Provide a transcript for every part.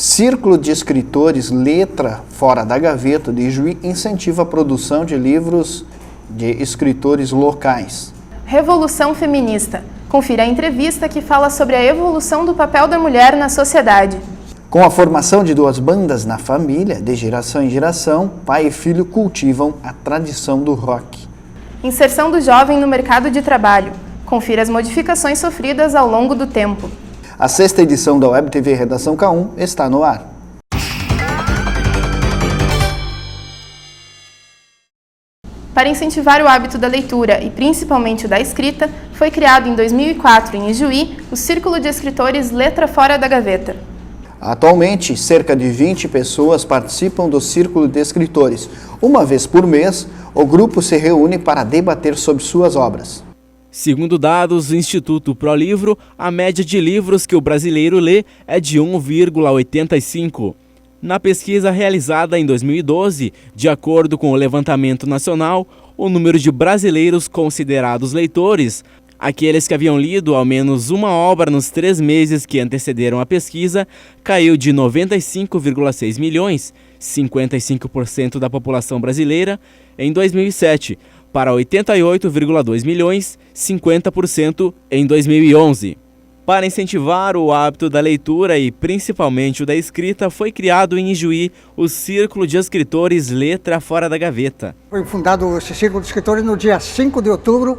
Círculo de Escritores Letra Fora da Gaveta de Ijuí incentiva a produção de livros de escritores locais. Revolução Feminista. Confira a entrevista que fala sobre a evolução do papel da mulher na sociedade. Com a formação de 2 bandas na família, de geração em geração, pai e filho cultivam a tradição do rock. Inserção do jovem no mercado de trabalho. Confira as modificações sofridas ao longo do tempo. A 6ª edição da Web TV Redação K1 está no ar. Para incentivar o hábito da leitura e principalmente o da escrita, foi criado em 2004 em Ijuí o Círculo de Escritores Letra Fora da Gaveta. Atualmente, cerca de 20 pessoas participam do Círculo de Escritores. Uma vez por mês, o grupo se reúne para debater sobre suas obras. Segundo dados do Instituto ProLivro, a média de livros que o brasileiro lê é de 1,85. Na pesquisa realizada em 2012, de acordo com o Levantamento Nacional, o número de brasileiros considerados leitores, aqueles que haviam lido ao menos uma obra nos 3 meses que antecederam a pesquisa, caiu de 95,6 milhões, 55% da população brasileira, em 2007, para 88,2 milhões, 50% em 2011. Para incentivar o hábito da leitura e principalmente o da escrita, foi criado em Ijuí o Círculo de Escritores Letra Fora da Gaveta. Foi fundado esse Círculo de Escritores no dia 5 de outubro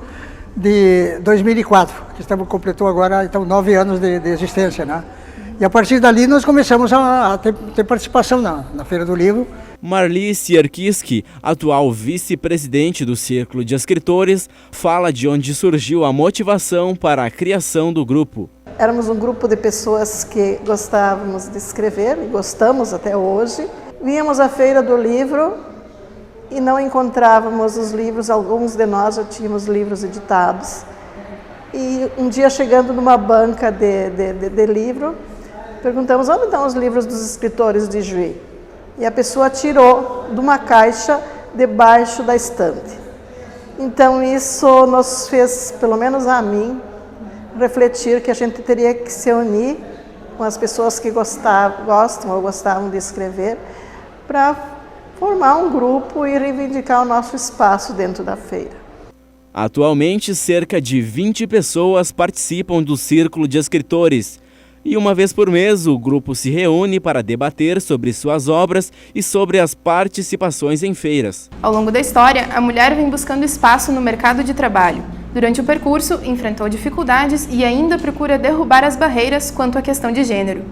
de 2004, que completou agora então 9 anos de existência, né? E a partir dali nós começamos a ter participação na Feira do Livro. Marli Sierkiski, atual vice-presidente do Círculo de Escritores, fala de onde surgiu a motivação para a criação do grupo. Éramos um grupo de pessoas que gostávamos de escrever e gostamos até hoje. Víamos à Feira do Livro e não encontrávamos os livros, alguns de nós já tínhamos livros editados. E um dia, chegando numa banca de livro, perguntamos onde estão os livros dos escritores de Ijuí. E a pessoa tirou de uma caixa debaixo da estante. Então isso nos fez, pelo menos a mim, refletir que a gente teria que se unir com as pessoas que gostam ou gostavam de escrever para formar um grupo e reivindicar o nosso espaço dentro da feira. Atualmente, cerca de 20 pessoas participam do Círculo de Escritores. E uma vez por mês, o grupo se reúne para debater sobre suas obras e sobre as participações em feiras. Ao longo da história, a mulher vem buscando espaço no mercado de trabalho. Durante o percurso, enfrentou dificuldades e ainda procura derrubar as barreiras quanto à questão de gênero.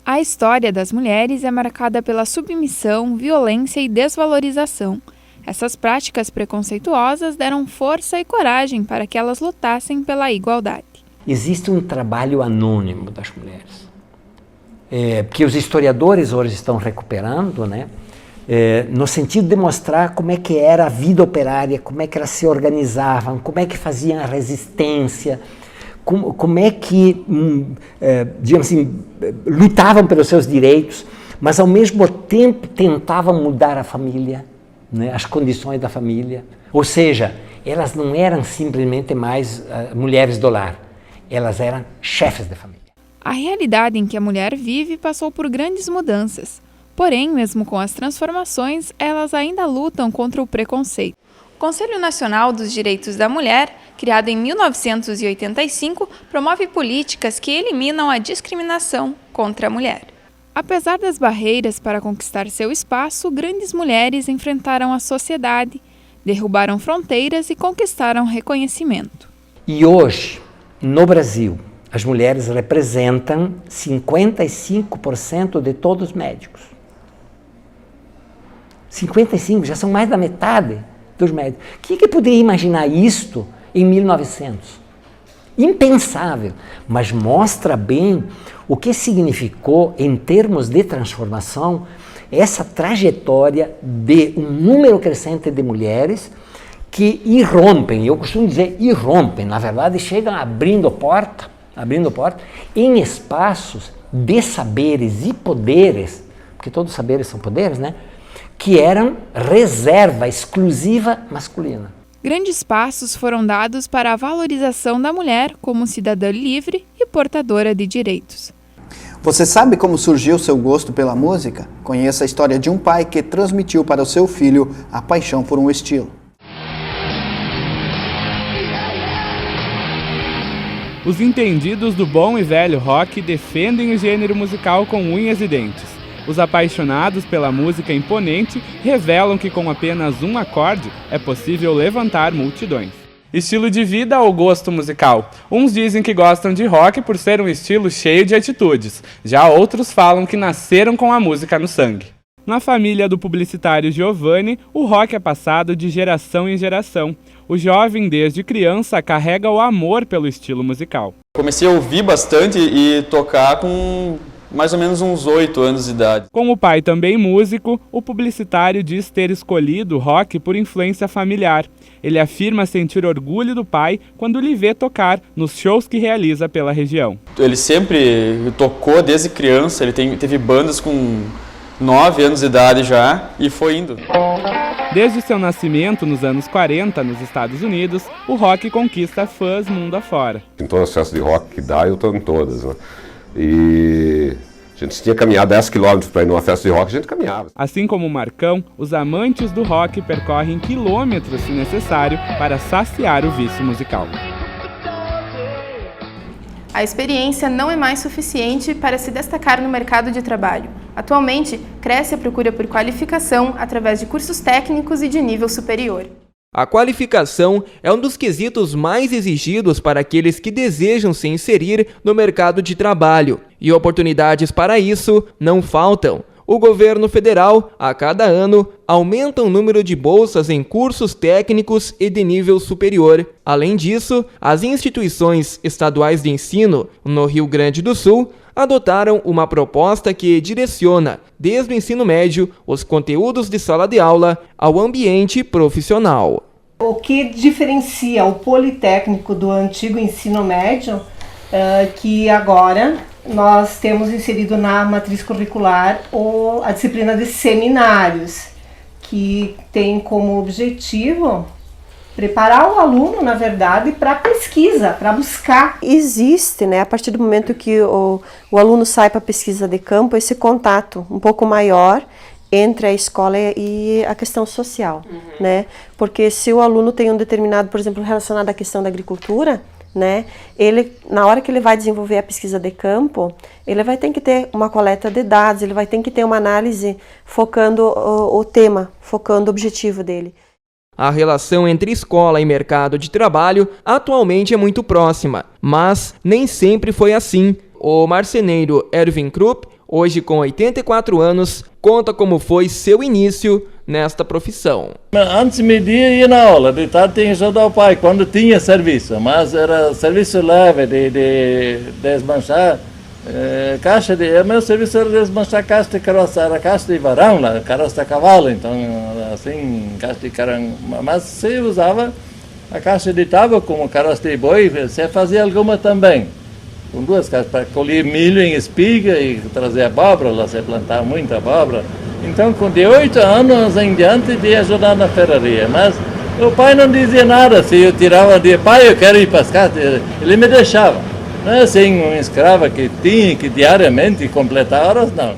A história das mulheres é marcada pela submissão, violência e desvalorização. Essas práticas preconceituosas deram força e coragem para que elas lutassem pela igualdade. Existe um trabalho anônimo das mulheres, que os historiadores hoje estão recuperando, né? No sentido de mostrar como é que era a vida operária, como é que elas se organizavam, como é que faziam a resistência, como é que, digamos assim, lutavam pelos seus direitos, mas ao mesmo tempo tentavam mudar a família, né? As condições da família. Ou seja, elas não eram simplesmente mais mulheres do lar. Elas eram chefes de família. A realidade em que a mulher vive passou por grandes mudanças. Porém, mesmo com as transformações, elas ainda lutam contra o preconceito. O Conselho Nacional dos Direitos da Mulher, criado em 1985, promove políticas que eliminam a discriminação contra a mulher. Apesar das barreiras para conquistar seu espaço, grandes mulheres enfrentaram a sociedade, derrubaram fronteiras e conquistaram reconhecimento. E hoje, no Brasil, as mulheres representam 55% de todos os médicos. 55%, já são mais da metade dos médicos. Quem que poderia imaginar isto em 1900? Impensável, mas mostra bem o que significou, em termos de transformação, essa trajetória de um número crescente de mulheres que irrompem, eu costumo dizer irrompem, na verdade chegam abrindo porta em espaços de saberes e poderes, porque todos os saberes são poderes, né? Que eram reserva exclusiva masculina. Grandes passos foram dados para a valorização da mulher como cidadã livre e portadora de direitos. Você sabe como surgiu seu gosto pela música? Conheça a história de um pai que transmitiu para o seu filho a paixão por um estilo. Os entendidos do bom e velho rock defendem o gênero musical com unhas e dentes. Os apaixonados pela música imponente revelam que com apenas um acorde é possível levantar multidões. Estilo de vida ou gosto musical? Uns dizem que gostam de rock por ser um estilo cheio de atitudes, já outros falam que nasceram com a música no sangue. Na família do publicitário Giovanni, o rock é passado de geração em geração. O jovem, desde criança, carrega o amor pelo estilo musical. Comecei a ouvir bastante e tocar com mais ou menos uns 8 anos de idade. Com o pai também músico, o publicitário diz ter escolhido o rock por influência familiar. Ele afirma sentir orgulho do pai quando lhe vê tocar nos shows que realiza pela região. Ele sempre tocou desde criança, ele teve bandas com 9 anos de idade já e foi indo. Desde seu nascimento, nos anos 40, nos Estados Unidos, o rock conquista fãs mundo afora. Em todas as festas de rock que dá, eu estou em todas, né? E a gente tinha que caminhar 10 quilômetros para ir numa festa de rock, a gente caminhava. Assim como o Marcão, os amantes do rock percorrem quilômetros se necessário para saciar o vício musical. A experiência não é mais suficiente para se destacar no mercado de trabalho. Atualmente, cresce a procura por qualificação através de cursos técnicos e de nível superior. A qualificação é um dos quesitos mais exigidos para aqueles que desejam se inserir no mercado de trabalho, e oportunidades para isso não faltam. O governo federal, a cada ano, aumenta o número de bolsas em cursos técnicos e de nível superior. Além disso, as instituições estaduais de ensino, no Rio Grande do Sul, adotaram uma proposta que direciona, desde o ensino médio, os conteúdos de sala de aula ao ambiente profissional. O que diferencia o Politécnico do antigo ensino médio, que agora nós temos inserido na matriz curricular a disciplina de seminários, que tem como objetivo preparar o aluno, na verdade, para a pesquisa, para buscar. Existe, né, a partir do momento que o aluno sai para a pesquisa de campo, esse contato um pouco maior entre a escola e a questão social, né? Porque se o aluno tem um determinado, por exemplo, relacionado à questão da agricultura, né, ele, na hora que ele vai desenvolver a pesquisa de campo, ele vai ter que ter uma coleta de dados, ele vai ter que ter uma análise focando o tema, focando o objetivo dele. A relação entre escola e mercado de trabalho atualmente é muito próxima, mas nem sempre foi assim. O marceneiro Erwin Krupp, hoje com 84 anos, conta como foi seu início nesta profissão. Antes de meio-dia ia na aula, de tarde tinha que ajudar o pai, quando tinha serviço, mas era serviço leve de desmanchar caixa de... Meu serviço era desmanchar caixa de carroça, era caixa de varão, carroça de cavalo, então assim, caixa de carão, mas se usava a caixa de tábua como carroça de boi, você fazia alguma também. Com duas caixas para colher milho em espiga e trazer abóbora, lá você plantava muita abóbora. Então, com de 8 anos em diante, de ajudar na ferraria. Mas o pai não dizia nada. Se eu tirava de pai, eu quero ir pescar, ele me deixava. Não é assim, um escravo que tinha que diariamente completar horas, não.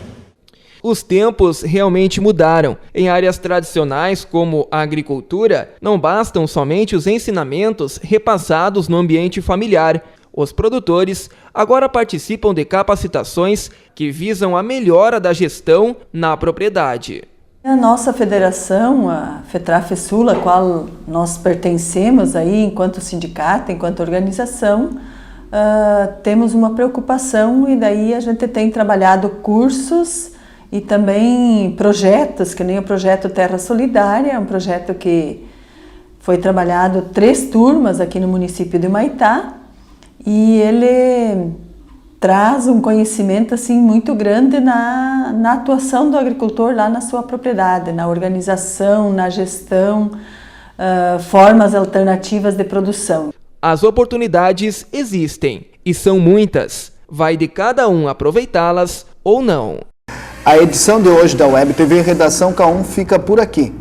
Os tempos realmente mudaram. Em áreas tradicionais como a agricultura, não bastam somente os ensinamentos repassados no ambiente familiar. Os produtores agora participam de capacitações que visam a melhora da gestão na propriedade. A nossa federação, a FETRAF-Sul, a qual nós pertencemos aí enquanto sindicato, enquanto organização, temos uma preocupação e daí a gente tem trabalhado cursos e também projetos, que nem o projeto Terra Solidária, um projeto que foi trabalhado 3 turmas aqui no município de Humaitá, e ele traz um conhecimento assim muito grande na atuação do agricultor lá na sua propriedade, na organização, na gestão, formas alternativas de produção. As oportunidades existem e são muitas. Vai de cada um aproveitá-las ou não. A edição de hoje da Web TV Redação K1 fica por aqui.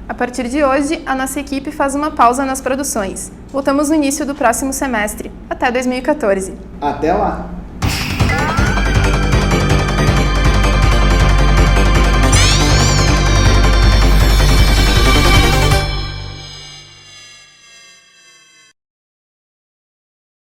A partir de hoje, a nossa equipe faz uma pausa nas produções. Voltamos no início do próximo semestre, até 2014. Até lá!